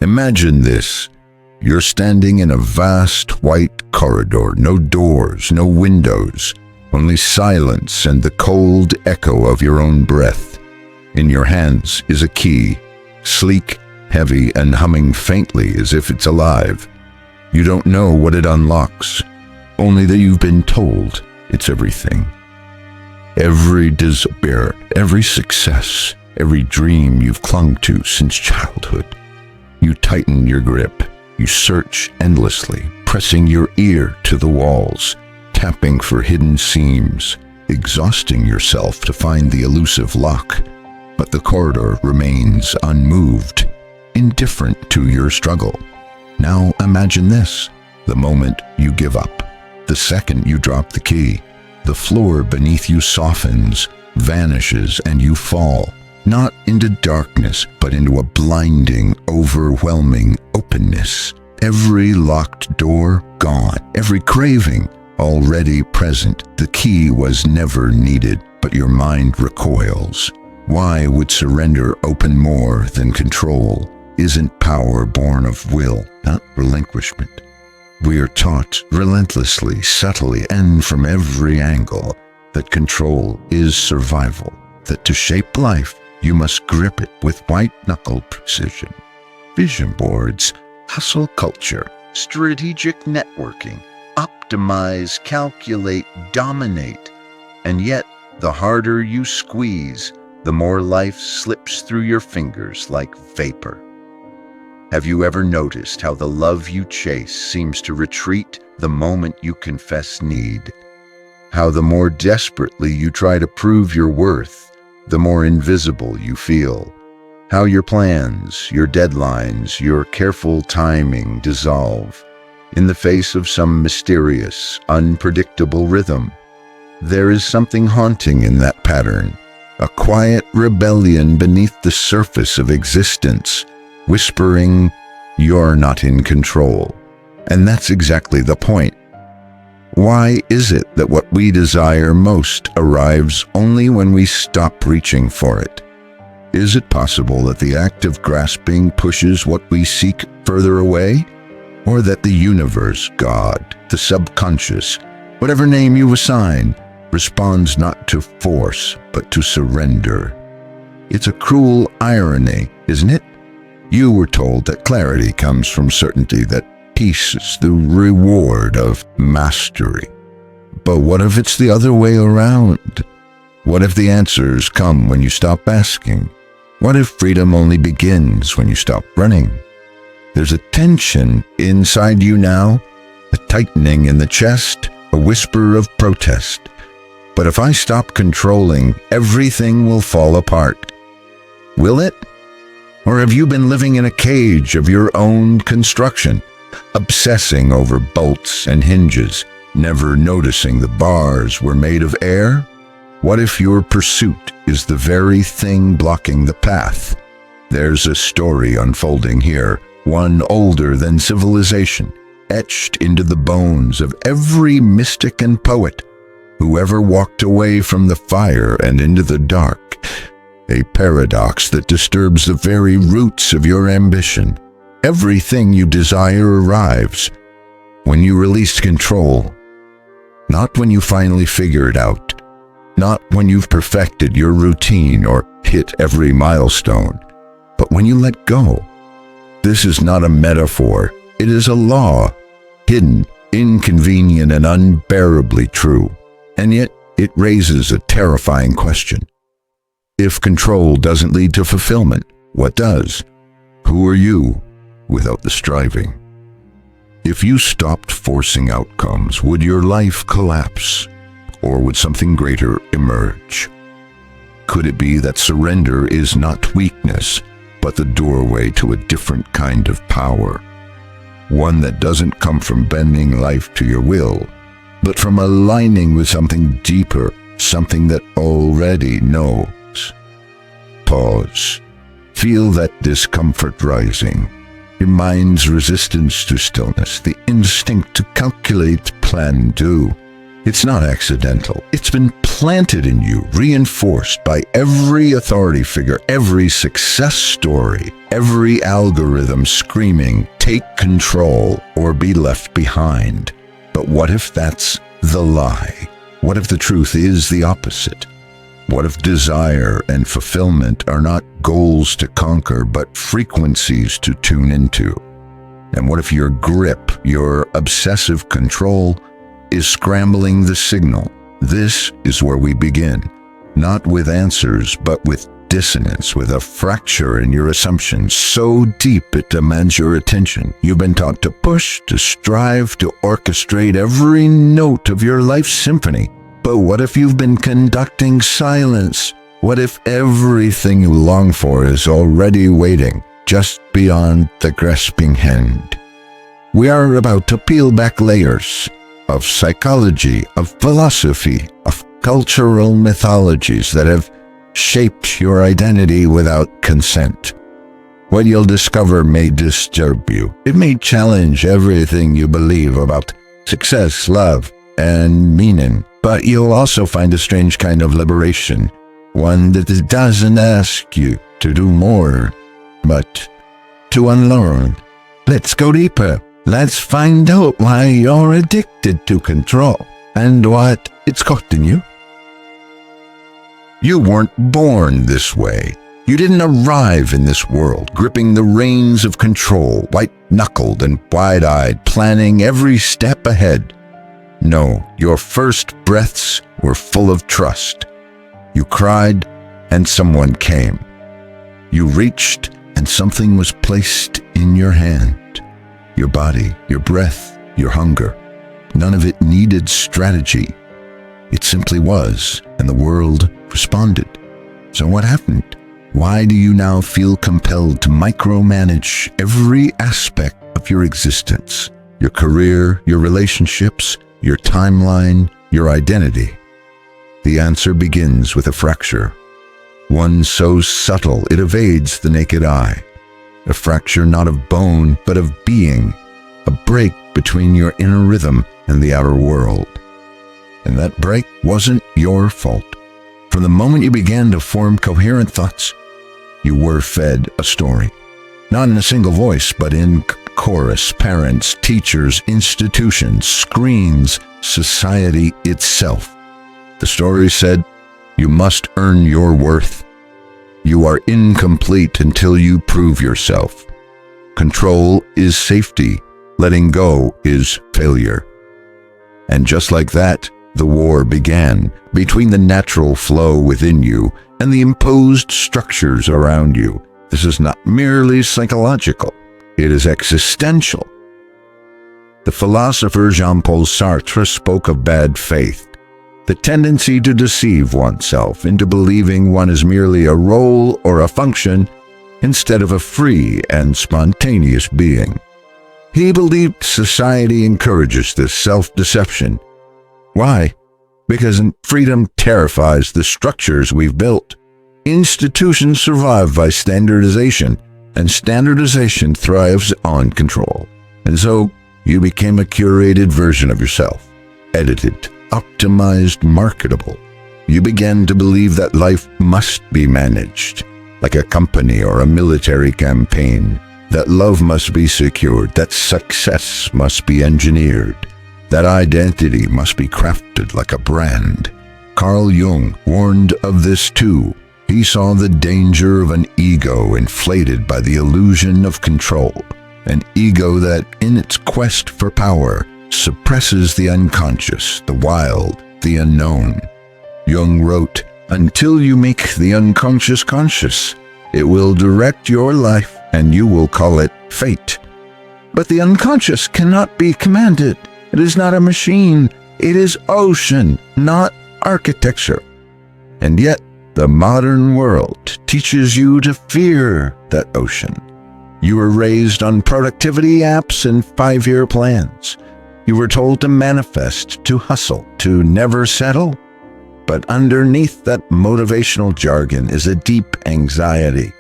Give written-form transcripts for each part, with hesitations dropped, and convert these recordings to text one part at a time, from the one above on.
Imagine this. You're standing in a vast white corridor, no doors, no windows, only silence and the cold echo of your own breath. In your hands is a key, sleek, heavy, and humming faintly as if it's alive. You don't know what it unlocks, only that you've been told it's everything. Every despair, every success, every dream you've clung to since childhood. You tighten your grip. You search endlessly, pressing your ear to the walls, tapping for hidden seams, exhausting yourself to find the elusive lock. But the corridor remains unmoved, indifferent to your struggle. Now imagine this: the moment you give up, the second you drop the key, the floor beneath you softens, vanishes, and you fall, not into darkness, but into a blinding, overwhelming openness. Every locked door gone, every craving already present. The key was never needed, but your mind recoils. Why would surrender open more than control? Isn't power born of will, not relinquishment? We are taught relentlessly, subtly, and from every angle that control is survival, that to shape life, you must grip it with white-knuckled precision. Vision boards, hustle culture, strategic networking, optimize, calculate, dominate. And yet, the harder you squeeze, the more life slips through your fingers like vapor. Have you ever noticed how the love you chase seems to retreat the moment you confess need? How the more desperately you try to prove your worth, the more invisible you feel. How your plans, your deadlines, your careful timing dissolve in the face of some mysterious, unpredictable rhythm. There is something haunting in that pattern, a quiet rebellion beneath the surface of existence, whispering, "You're not in control." And that's exactly the point. Why is it that what we desire most arrives only when we stop reaching for it? Is it possible that the act of grasping pushes what we seek further away? Or that the universe, God, the subconscious, whatever name you assign, responds not to force, but to surrender? It's a cruel irony, isn't it? You were told that clarity comes from certainty, that peace is the reward of mastery. But what if it's the other way around? What if the answers come when you stop asking? What if freedom only begins when you stop running? There's a tension inside you now, a tightening in the chest, a whisper of protest. But if I stop controlling, everything will fall apart. Will it? Or have you been living in a cage of your own construction, obsessing over bolts and hinges, never noticing the bars were made of air? What if your pursuit is the very thing blocking the path? There's a story unfolding here, one older than civilization, etched into the bones of every mystic and poet who ever walked away from the fire and into the dark, a paradox that disturbs the very roots of your ambition. Everything you desire arrives when you release control, not when you finally figure it out, not when you've perfected your routine or hit every milestone, but when you let go. This is not a metaphor, it is a law, hidden, inconvenient, and unbearably true. And yet it raises a terrifying question. If control doesn't lead to fulfillment, what does? Who are you without the striving? If you stopped forcing outcomes, would your life collapse? Or would something greater emerge? Could it be that surrender is not weakness, but the doorway to a different kind of power? One that doesn't come from bending life to your will, but from aligning with something deeper, something that already knows. Pause. Feel that discomfort rising. Your mind's resistance to stillness, the instinct to calculate, plan, do. It's not accidental. It's been implanted in you, reinforced by every authority figure, every success story, every algorithm screaming, take control or be left behind. But what if that's the lie? What if the truth is the opposite? What if desire and fulfillment are not goals to conquer, but frequencies to tune into? And what if your grip, your obsessive control, is scrambling the signal? This is where we begin, not with answers, but with dissonance, with a fracture in your assumptions so deep it demands your attention. You've been taught to push, to strive, to orchestrate every note of your life's symphony. But what if you've been conducting silence? What if everything you long for is already waiting just beyond the grasping hand? We are about to peel back layers of psychology, of philosophy, of cultural mythologies that have shaped your identity without consent. What you'll discover may disturb you. It may challenge everything you believe about success, love, and meaning. But you'll also find a strange kind of liberation, one that doesn't ask you to do more, but to unlearn. Let's go deeper. Let's find out why you're addicted to control and what it's costing you. You weren't born this way. You didn't arrive in this world gripping the reins of control, white-knuckled and wide-eyed, planning every step ahead. No, your first breaths were full of trust. You cried, and someone came. You reached, and something was placed in your hand. Your body, your breath, your hunger. None of it needed strategy. It simply was, and the world responded. So what happened? Why do you now feel compelled to micromanage every aspect of your existence? Your career, your relationships, your timeline, your identity? The answer begins with a fracture. One so subtle it evades the naked eye. A fracture not of bone, but of being. A break between your inner rhythm and the outer world. And that break wasn't your fault. From the moment you began to form coherent thoughts, you were fed a story. Not in a single voice, but in chorus, parents, teachers, institutions, screens, society itself. The story said, you must earn your worth. You are incomplete until you prove yourself. Control is safety. Letting go is failure. And just like that, the war began between the natural flow within you and the imposed structures around you. This is not merely psychological. It is existential. The philosopher Jean-Paul Sartre spoke of bad faith, the tendency to deceive oneself into believing one is merely a role or a function instead of a free and spontaneous being. He believed society encourages this self-deception. Why? Because freedom terrifies the structures we've built. Institutions survive by standardization, and standardization thrives on control. And so, you became a curated version of yourself, edited, optimized, marketable. You began to believe that life must be managed, like a company or a military campaign, that love must be secured, that success must be engineered, that identity must be crafted like a brand. Carl Jung warned of this too. He saw the danger of an ego inflated by the illusion of control, an ego that, in its quest for power, suppresses the unconscious, the wild, the unknown. Jung wrote, "Until you make the unconscious conscious, it will direct your life and you will call it fate." But the unconscious cannot be commanded. It is not a machine. It is ocean, not architecture. And yet, the modern world teaches you to fear that ocean. You were raised on productivity apps and 5-year plans. You were told to manifest, to hustle, to never settle. But underneath that motivational jargon is a deep anxiety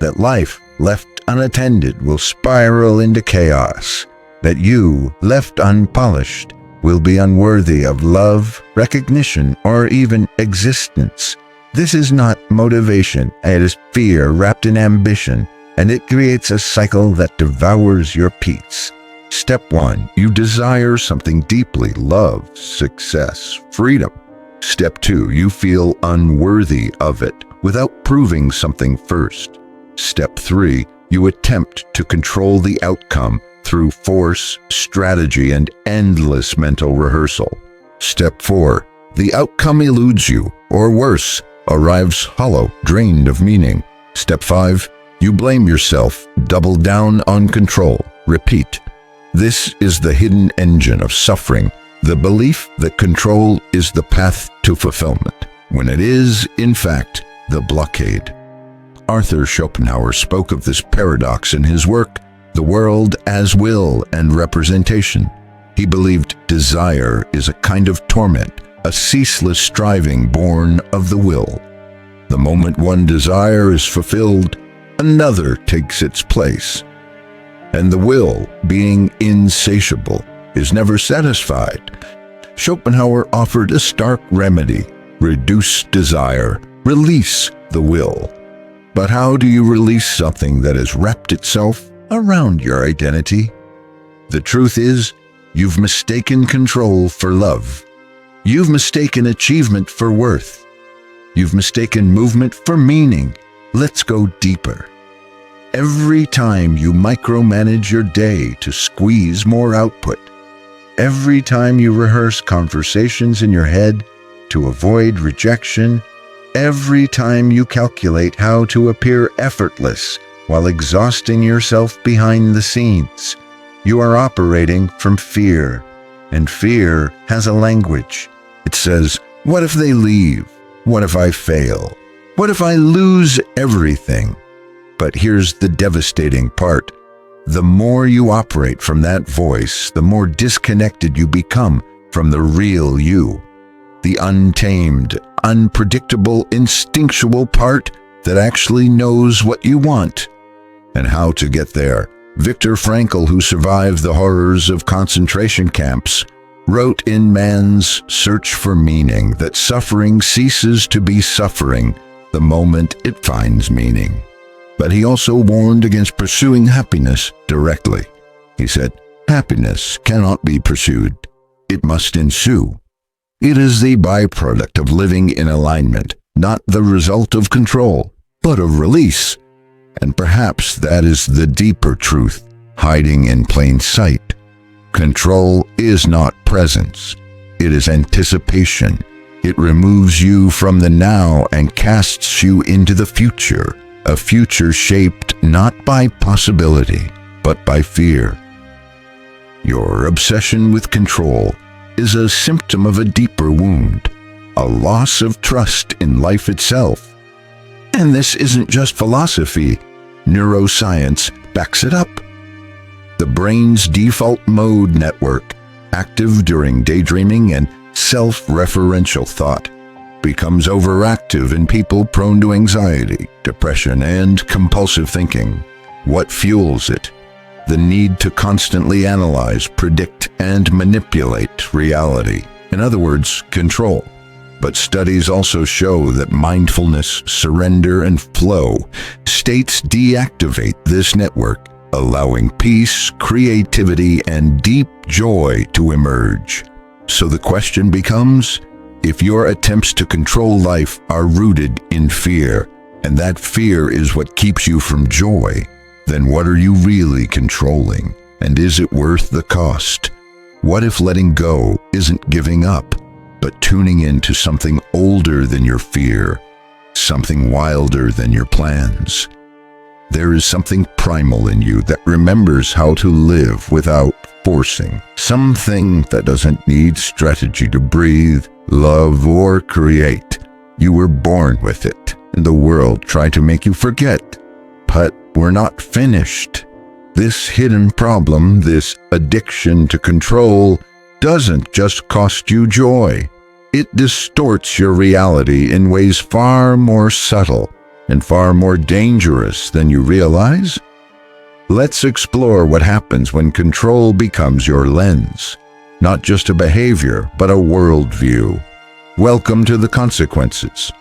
that life left unattended will spiral into chaos, that you, left unpolished, will be unworthy of love, recognition, or even existence. This is not motivation, it is fear wrapped in ambition, and it creates a cycle that devours your peace. Step 1. You desire something deeply: love, success, freedom. Step 2. You feel unworthy of it without proving something first. Step 3. You attempt to control the outcome through force, strategy, and endless mental rehearsal. Step 4. The outcome eludes you, or worse, arrives hollow, drained of meaning. Step 5. You blame yourself, double down on control, repeat. This is the hidden engine of suffering, the belief that control is the path to fulfillment, when it is, in fact, the blockade. Arthur Schopenhauer spoke of this paradox in his work, The World as Will and Representation. He believed desire is a kind of torment, a ceaseless striving born of the will. The moment one desire is fulfilled, another takes its place. And the will, being insatiable, is never satisfied. Schopenhauer offered a stark remedy: reduce desire, release the will. But how do you release something that has wrapped itself around your identity? The truth is, you've mistaken control for love. You've mistaken achievement for worth. You've mistaken movement for meaning. Let's go deeper. Every time you micromanage your day to squeeze more output, every time you rehearse conversations in your head to avoid rejection, every time you calculate how to appear effortless while exhausting yourself behind the scenes, you are operating from fear. And fear has a language. It says, what if they leave? What if I fail? What if I lose everything? But here's the devastating part. The more you operate from that voice, the more disconnected you become from the real you. The untamed, unpredictable, instinctual part that actually knows what you want and how to get there. Viktor Frankl, who survived the horrors of concentration camps, wrote in Man's Search for Meaning that suffering ceases to be suffering the moment it finds meaning. But he also warned against pursuing happiness directly. He said, happiness cannot be pursued. It must ensue. It is the byproduct of living in alignment, not the result of control, but of release. And perhaps that is the deeper truth hiding in plain sight. Control is not presence. It is anticipation. It removes you from the now and casts you into the future. A future shaped not by possibility, but by fear. Your obsession with control is a symptom of a deeper wound, a loss of trust in life itself. And this isn't just philosophy. Neuroscience backs it up. The brain's default mode network, active during daydreaming and self-referential thought, becomes overactive in people prone to anxiety, depression, and compulsive thinking. What fuels it? The need to constantly analyze, predict, and manipulate reality. In other words, control. But studies also show that mindfulness, surrender, and flow states deactivate this network, allowing peace, creativity, and deep joy to emerge. So the question becomes, if your attempts to control life are rooted in fear, and that fear is what keeps you from joy, then what are you really controlling? And is it worth the cost? What if letting go isn't giving up, but tuning into something older than your fear, something wilder than your plans? There is something primal in you that remembers how to live without forcing, something that doesn't need strategy to breathe, love, or create. You were born with it, and the world tried to make you forget. But we're not finished. This hidden problem, this addiction to control, doesn't just cost you joy. It distorts your reality in ways far more subtle and far more dangerous than you realize. Let's explore what happens when control becomes your lens. not just a behavior, but a worldview. Welcome to the consequences.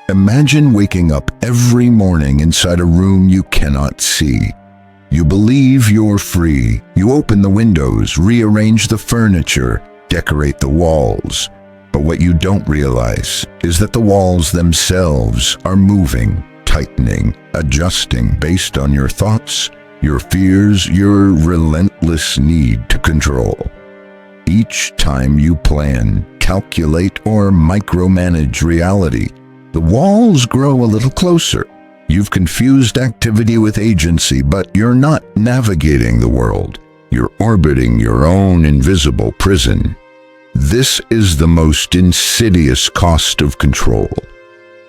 Imagine waking up every morning inside a room you cannot see. You believe you're free. You open the windows, rearrange the furniture, decorate the walls. But what you don't realize is that the walls themselves are moving, tightening, adjusting based on your thoughts, your fears, your relentless need to control. Each time you plan, calculate, or micromanage reality, the walls grow a little closer. You've confused activity with agency, but you're not navigating the world. You're orbiting your own invisible prison. This is the most insidious cost of control.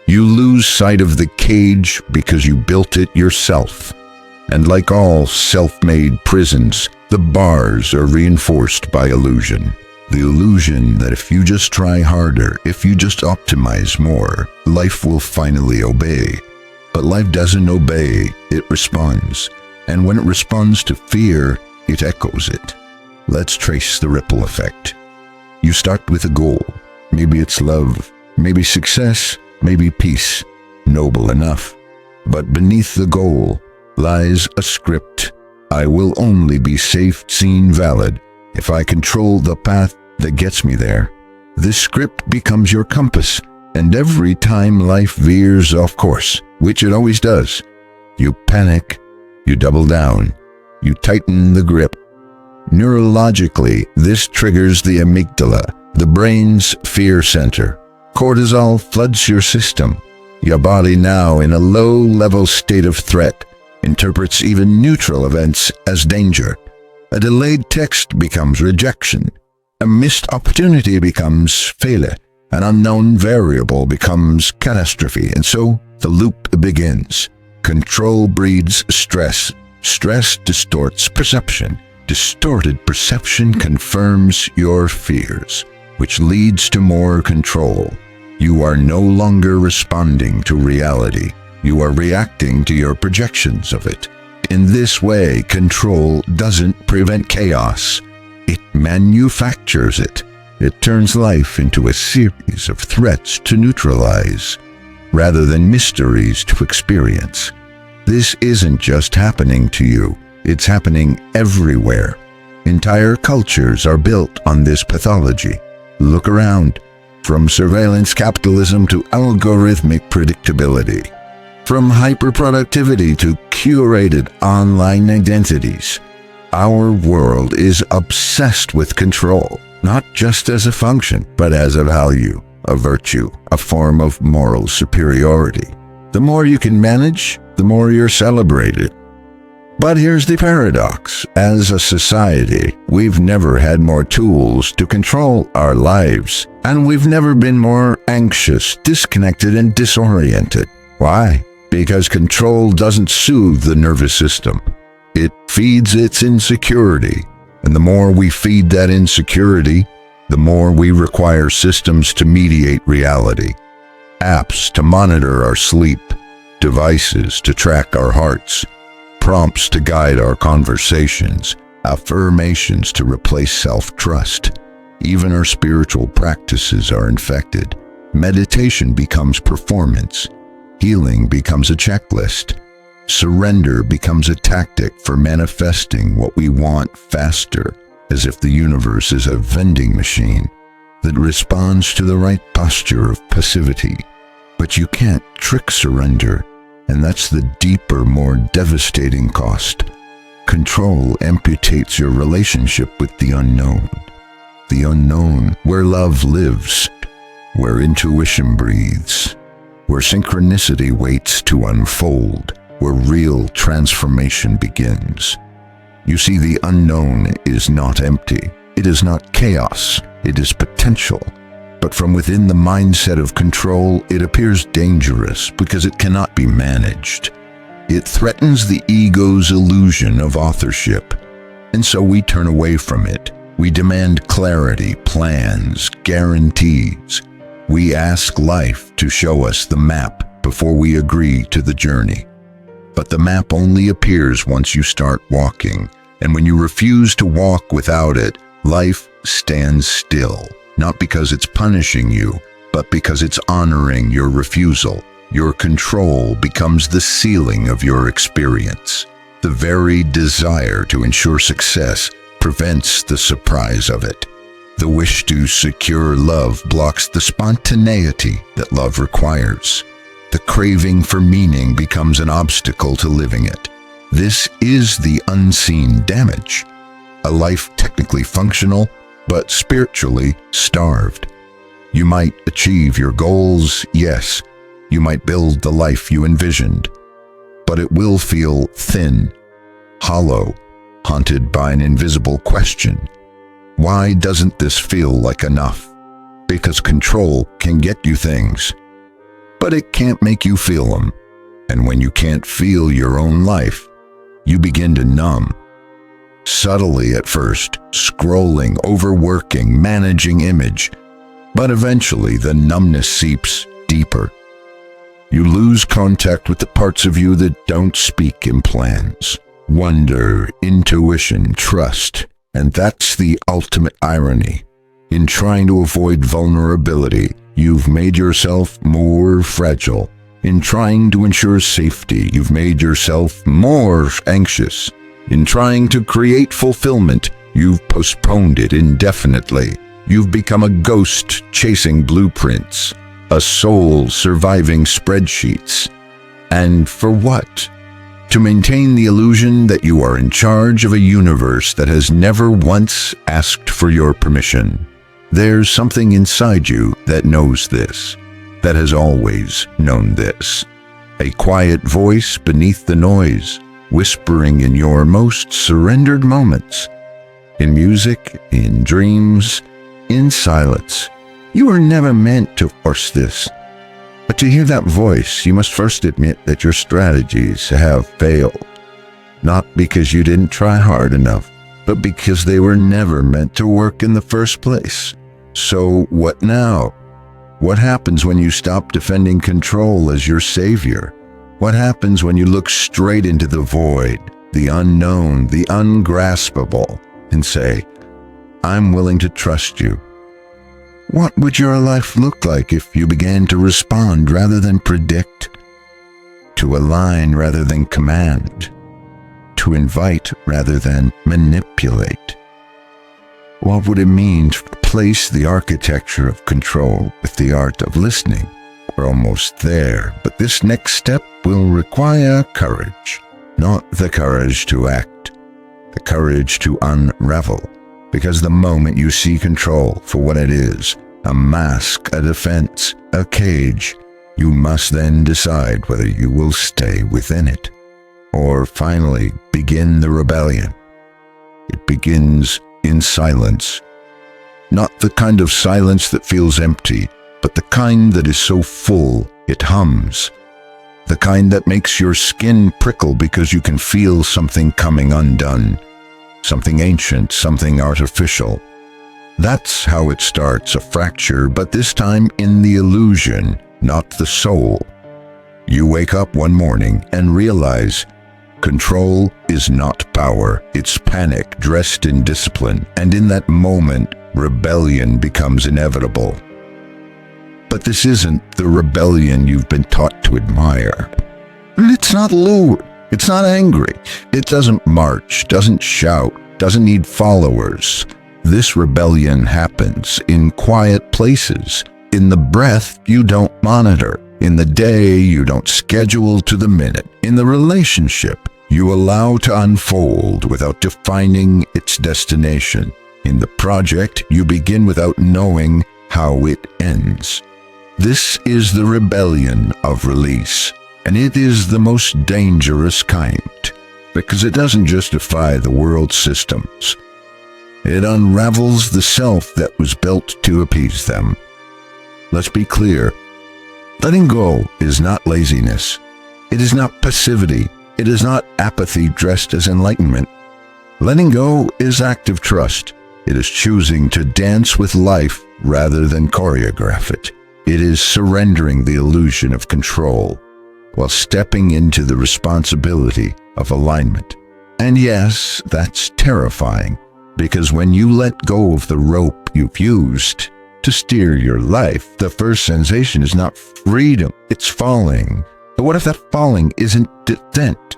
You lose sight of the cage because you built it yourself. And like all self-made prisons, the bars are reinforced by illusion. The illusion that if you just try harder, if you just optimize more, life will finally obey. But life doesn't obey, it responds. And when it responds to fear, it echoes it. Let's trace the ripple effect. You start with a goal. Maybe it's love, maybe success, maybe peace. Noble enough. But beneath the goal lies a script. I will only be safe, seen, valid if I control the path that gets me there. This script becomes your compass, and every time life veers off course, which it always does, you panic, you double down, you tighten the grip. Neurologically, this triggers the amygdala, the brain's fear center. Cortisol floods your system. Your body, now in a low-level state of threat, interprets even neutral events as danger. A delayed text becomes rejection. A missed opportunity becomes failure. An unknown variable becomes catastrophe. And so the loop begins. Control breeds stress. Stress distorts perception. Distorted perception confirms your fears, which leads to more control. You are no longer responding to reality. You are reacting to your projections of it. In this way, control doesn't prevent chaos. It manufactures it. It turns life into a series of threats to neutralize, rather than mysteries to experience. This isn't just happening to you. It's happening everywhere. Entire cultures are built on this pathology. Look around. From surveillance capitalism to algorithmic predictability. From hyperproductivity to curated online identities. Our world is obsessed with control, not just as a function, but as a value, a virtue, a form of moral superiority. The more you can manage, the more you're celebrated. But here's the paradox. As a society, we've never had more tools to control our lives, and we've never been more anxious, disconnected, and disoriented. Why? Because control doesn't soothe the nervous system. It feeds its insecurity, and the more we feed that insecurity, the more we require systems to mediate reality. Apps to monitor our sleep, devices to track our hearts, prompts to guide our conversations, affirmations to replace self-trust. Even our spiritual practices are infected. Meditation becomes performance. Healing becomes a checklist. Surrender becomes a tactic for manifesting what we want faster, as if the universe is a vending machine that responds to the right posture of passivity. But you can't trick surrender, and that's the deeper, more devastating cost. Control amputates your relationship with the unknown. The unknown, where love lives, where intuition breathes, where synchronicity waits to unfold, where real transformation begins. You see, the unknown is not empty. It is not chaos. It is potential. But from within the mindset of control, it appears dangerous because it cannot be managed. It threatens the ego's illusion of authorship. And so we turn away from it. We demand clarity, plans, guarantees. We ask life to show us the map before we agree to the journey. But the map only appears once you start walking. And when you refuse to walk without it, life stands still, not because it's punishing you, but because it's honoring your refusal. Your control becomes the ceiling of your experience. The very desire to ensure success prevents the surprise of it. The wish to secure love blocks the spontaneity that love requires. The craving for meaning becomes an obstacle to living it. This is the unseen damage. A life technically functional, but spiritually starved. You might achieve your goals, yes. You might build the life you envisioned. But it will feel thin, hollow, haunted by an invisible question. Why doesn't this feel like enough? Because control can get you things, but it can't make you feel them. And when you can't feel your own life, you begin to numb. Subtly at first, scrolling, overworking, managing image, but eventually the numbness seeps deeper. You lose contact with the parts of you that don't speak in plans. Wonder, intuition, trust. And that's the ultimate irony. In trying to avoid vulnerability, you've made yourself more fragile. In trying to ensure safety, you've made yourself more anxious. In trying to create fulfillment, you've postponed it indefinitely. You've become a ghost chasing blueprints, a soul surviving spreadsheets. And for what? To maintain the illusion that you are in charge of a universe that has never once asked for your permission. There's something inside you that knows this, that has always known this. A quiet voice beneath the noise, whispering in your most surrendered moments. In music, in dreams, in silence. You were never meant to force this. But to hear that voice, you must first admit that your strategies have failed. Not because you didn't try hard enough, but because they were never meant to work in the first place. So what now? What happens when you stop defending control as your savior? What happens when you look straight into the void, the unknown, the ungraspable, and say, I'm willing to trust you? What would your life look like if you began to respond rather than predict? To align rather than command? To invite rather than manipulate? What would it mean to replace the architecture of control with the art of listening? We're almost there, but this next step will require courage. Not the courage to act, the courage to unravel. Because the moment you see control for what it is, a mask, a defense, a cage, you must then decide whether you will stay within it, or finally begin the rebellion. It begins in silence. Not the kind of silence that feels empty, but the kind that is so full it hums. The kind that makes your skin prickle because you can feel something coming undone. Something ancient, something artificial. That's how it starts, a fracture, but this time in the illusion, not the soul. You wake up one morning and realize control is not power, it's panic dressed in discipline, and in that moment, rebellion becomes inevitable. But this isn't the rebellion you've been taught to admire. It's not lewd. It's not angry. It doesn't march, doesn't shout, doesn't need followers. This rebellion happens in quiet places, in the breath you don't monitor, in the day you don't schedule to the minute, in the relationship you allow to unfold without defining its destination, in the project you begin without knowing how it ends. This is the rebellion of release. And it is the most dangerous kind, because it doesn't just defy the world's systems. It unravels the self that was built to appease them. Let's be clear. Letting go is not laziness. It is not passivity. It is not apathy dressed as enlightenment. Letting go is active trust. It is choosing to dance with life rather than choreograph it. It is surrendering the illusion of control while stepping into the responsibility of alignment. And yes, that's terrifying, because when you let go of the rope you've used to steer your life, the first sensation is not freedom, it's falling. But what if that falling isn't descent,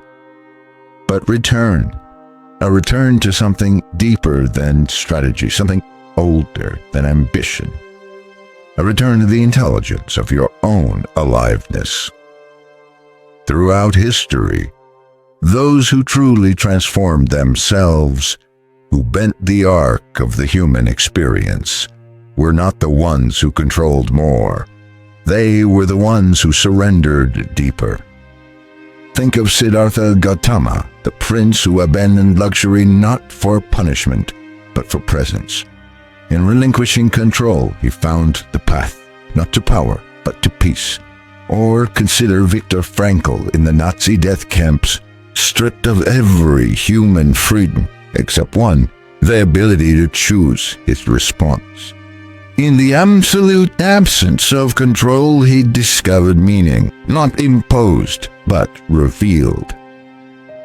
but return? A return to something deeper than strategy, something older than ambition. A return to the intelligence of your own aliveness. Throughout history, those who truly transformed themselves, who bent the arc of the human experience, were not the ones who controlled more. They were the ones who surrendered deeper. Think of Siddhartha Gautama, the prince who abandoned luxury not for punishment, but for presence. In relinquishing control, he found the path, not to power, but to peace. Or consider Viktor Frankl in the Nazi death camps, stripped of every human freedom, except one, the ability to choose his response. In the absolute absence of control, he discovered meaning, not imposed, but revealed.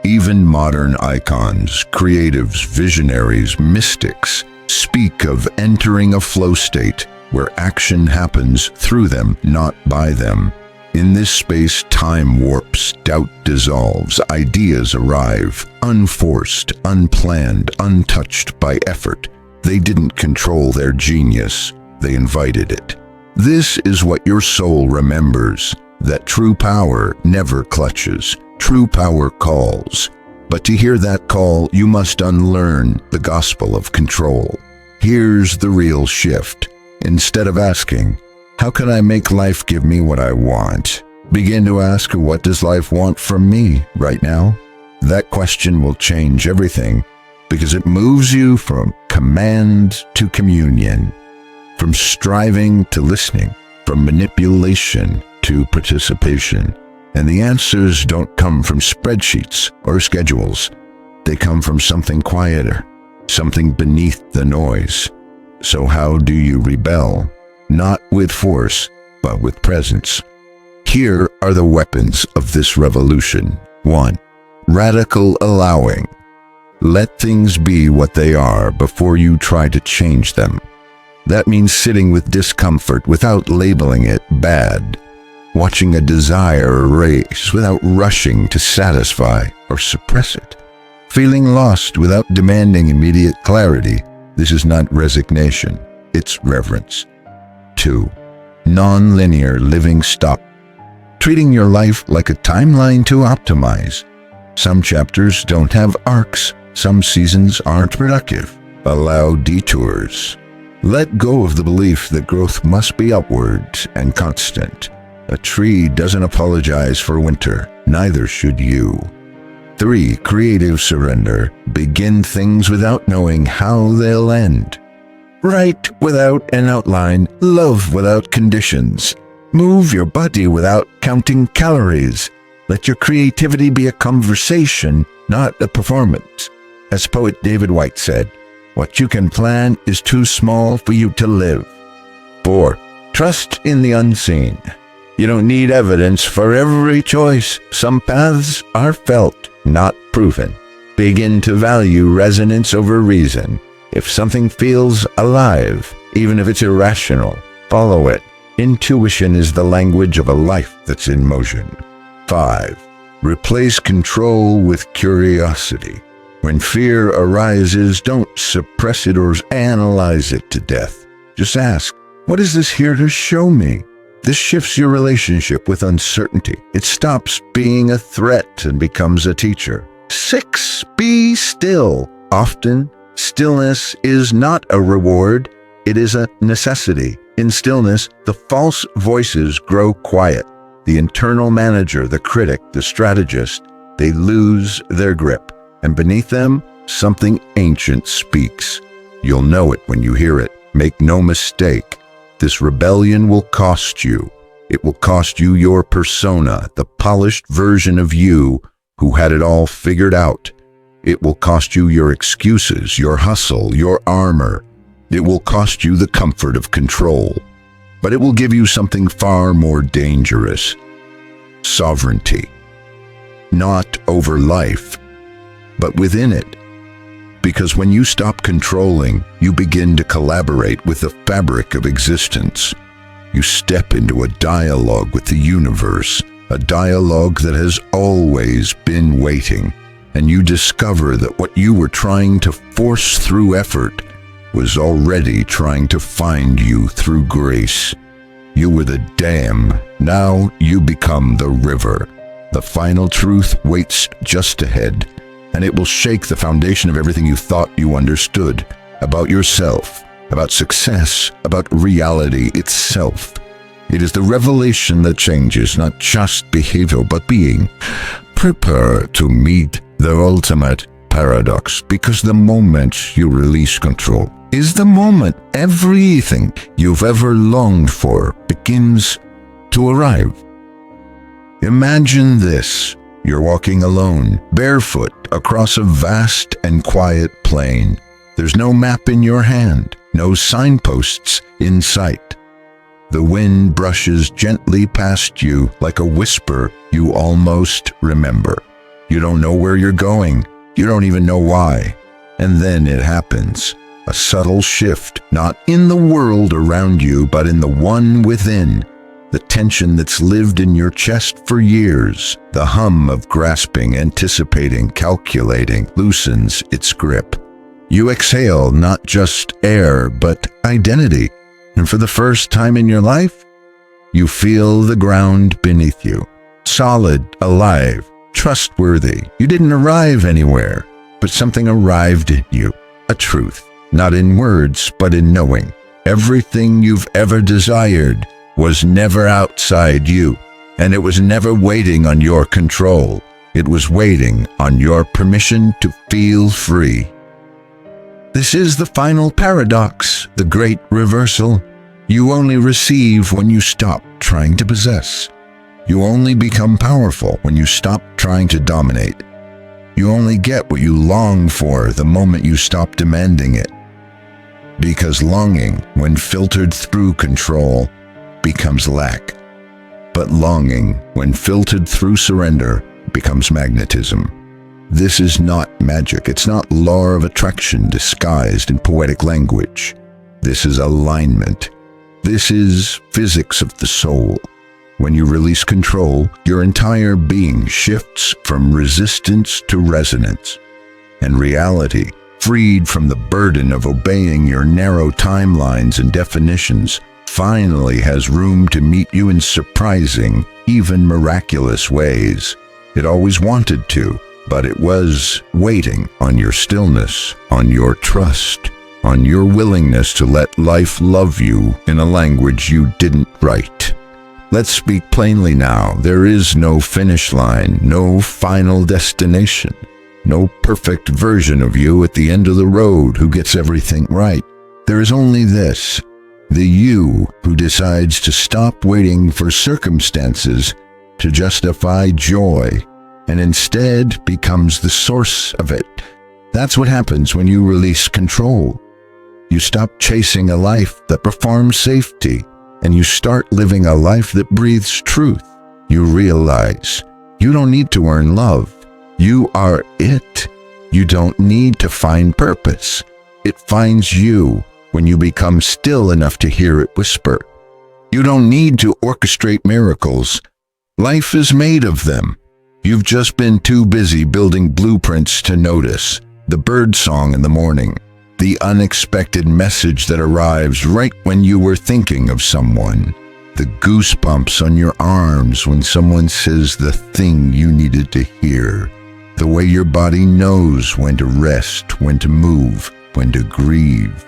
Even modern icons, creatives, visionaries, mystics, speak of entering a flow state where action happens through them, not by them. In this space, time warps, doubt dissolves, ideas arrive, unforced, unplanned, untouched by effort. They didn't control their genius, they invited it. This is what your soul remembers, that true power never clutches, true power calls. But to hear that call, you must unlearn the gospel of control. Here's the real shift. Instead of asking, how can I make life give me what I want? Begin to ask, what does life want from me right now? That question will change everything, because it moves you from command to communion, from striving to listening, from manipulation to participation. And the answers don't come from spreadsheets or schedules. They come from something quieter, something beneath the noise. So how do you rebel? Not with force, but with presence. Here are the weapons of this revolution. 1. Radical allowing. Let things be what they are before you try to change them. That means sitting with discomfort without labeling it bad. Watching a desire race without rushing to satisfy or suppress it. Feeling lost without demanding immediate clarity. This is not resignation, it's reverence. 2. Non-linear living stop. Treating your life like a timeline to optimize. Some chapters don't have arcs, some seasons aren't productive. Allow detours. Let go of the belief that growth must be upward and constant. A tree doesn't apologize for winter, neither should you. 3. Creative surrender. Begin things without knowing how they'll end. Write without an outline, love without conditions. Move your body without counting calories. Let your creativity be a conversation, not a performance. As poet David Whyte said, what you can plan is too small for you to live. 4. Trust in the unseen. You don't need evidence for every choice. Some paths are felt, not proven. Begin to value resonance over reason. If something feels alive, even if it's irrational, follow it. Intuition is the language of a life that's in motion. 5. Replace control with curiosity. When fear arises, don't suppress it or analyze it to death. Just ask, what is this here to show me? This shifts your relationship with uncertainty. It stops being a threat and becomes a teacher. 6. Be still. Often, stillness is not a reward, it is a necessity. In stillness, the false voices grow quiet. The internal manager, the critic, the strategist, they lose their grip. And beneath them, something ancient speaks. You'll know it when you hear it. Make no mistake. This rebellion will cost you. It will cost you your persona, the polished version of you who had it all figured out. It will cost you your excuses, your hustle, your armor. It will cost you the comfort of control. But it will give you something far more dangerous. Sovereignty. Not over life, but within it. Because when you stop controlling, you begin to collaborate with the fabric of existence. You step into a dialogue with the universe, a dialogue that has always been waiting, and you discover that what you were trying to force through effort was already trying to find you through grace. You were the dam, now you become the river. The final truth waits just ahead, and it will shake the foundation of everything you thought you understood about yourself, about success, about reality itself. It is the revelation that changes not just behavior but being. Prepare to meet the ultimate paradox, because the moment you release control is the moment everything you've ever longed for begins to arrive. Imagine this. You're walking alone, barefoot, across a vast and quiet plain. There's no map in your hand, no signposts in sight. The wind brushes gently past you like a whisper you almost remember. You don't know where you're going. You don't even know why. And then it happens. A subtle shift, not in the world around you, but in the one within. The tension that's lived in your chest for years, the hum of grasping, anticipating, calculating, loosens its grip. You exhale not just air, but identity. And for the first time in your life, you feel the ground beneath you. Solid, alive, trustworthy. You didn't arrive anywhere, but something arrived in you. A truth, not in words, but in knowing. Everything you've ever desired was never outside you, and it was never waiting on your control. It was waiting on your permission to feel free. This is the final paradox, the great reversal. You only receive when you stop trying to possess. You only become powerful when you stop trying to dominate. You only get what you long for the moment you stop demanding it. Because longing, when filtered through control, becomes lack. But longing, when filtered through surrender, becomes magnetism. This is not magic. It's not law of attraction disguised in poetic language. This is alignment. This is physics of the soul. When you release control, your entire being shifts from resistance to resonance. And reality, freed from the burden of obeying your narrow timelines and definitions, finally has room to meet you in surprising, even miraculous ways. It always wanted to, but it was waiting on your stillness, on your trust, on your willingness to let life love you in a language you didn't write. Let's speak plainly now. There is no finish line, no final destination, no perfect version of you at the end of the road who gets everything right. There is only this. The you who decides to stop waiting for circumstances to justify joy and instead becomes the source of it. That's what happens when you release control. You stop chasing a life that performs safety and you start living a life that breathes truth. You realize you don't need to earn love. You are it. You don't need to find purpose. It finds you when you become still enough to hear it whisper. You don't need to orchestrate miracles. Life is made of them. You've just been too busy building blueprints to notice the bird song in the morning, the unexpected message that arrives right when you were thinking of someone, the goosebumps on your arms when someone says the thing you needed to hear, the way your body knows when to rest, when to move, when to grieve.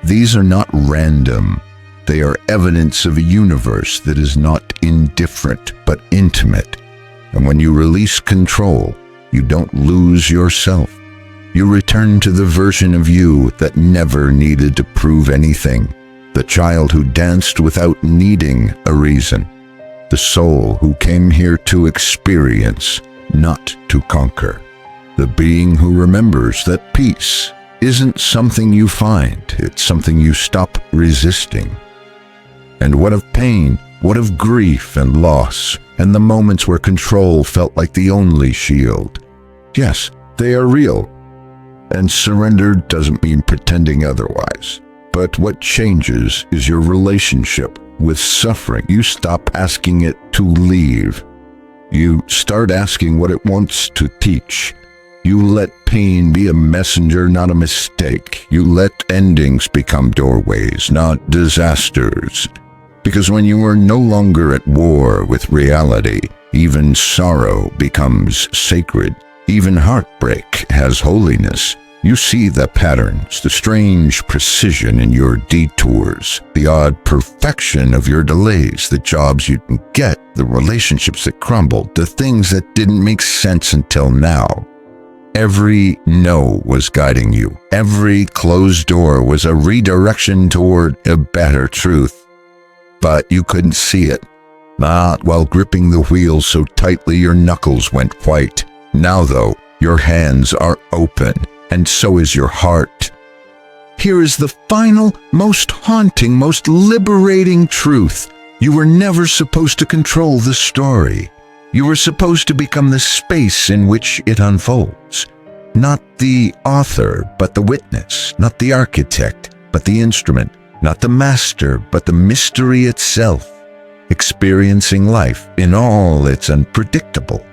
These are not random. They are evidence of a universe that is not indifferent but intimate. And when you release control, you don't lose yourself. You return to the version of you that never needed to prove anything, the child who danced without needing a reason, the soul who came here to experience, not to conquer, the being who remembers that peace isn't something you find, it's something you stop resisting. And what of pain, what of grief and loss, and the moments where control felt like the only shield? Yes, They are real. And surrender doesn't mean pretending otherwise. But what changes is your relationship with suffering. You stop asking it to leave. You start asking what it wants to teach. You let pain be a messenger, not a mistake. You let endings become doorways, not disasters. Because when you are no longer at war with reality, even sorrow becomes sacred. Even heartbreak has holiness. You see the patterns, the strange precision in your detours, the odd perfection of your delays, the jobs you didn't get, the relationships that crumbled, the things that didn't make sense until now. Every no was guiding you. Every closed door was a redirection toward a better truth. But you couldn't see it. Not while gripping the wheel so tightly your knuckles went white. Now, though, your hands are open, and so is your heart. Here is the final, most haunting, most liberating truth. You were never supposed to control the story. You were supposed to become the space in which it unfolds. Not the author, but the witness. Not the architect, but the instrument. Not the master, but the mystery itself. Experiencing life in all its unpredictable,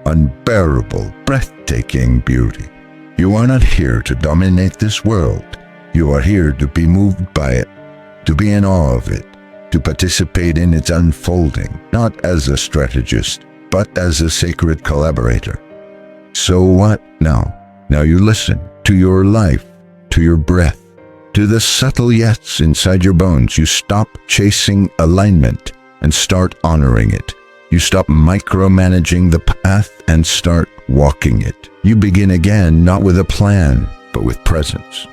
unbearable, breathtaking beauty. You are not here to dominate this world. You are here to be moved by it, to be in awe of it, to participate in its unfolding, not as a strategist, but as a sacred collaborator. So what now? Now you listen to your life, to your breath, to the subtle yes inside your bones. You stop chasing alignment and start honoring it. You stop micromanaging the path and start walking it. You begin again, not with a plan, but with presence.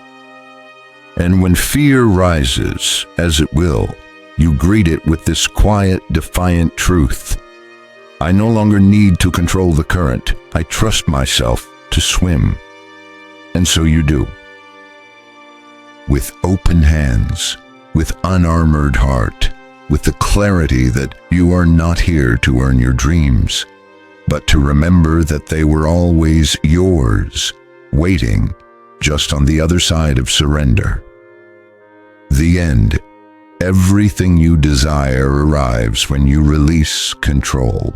And when fear rises, as it will, you greet it with this quiet, defiant truth. I no longer need to control the current. I trust myself to swim. And so you do. With open hands, with unarmored heart, with the clarity that you are not here to earn your dreams, but to remember that they were always yours, waiting just on the other side of surrender. The end. Everything you desire arrives when you release control.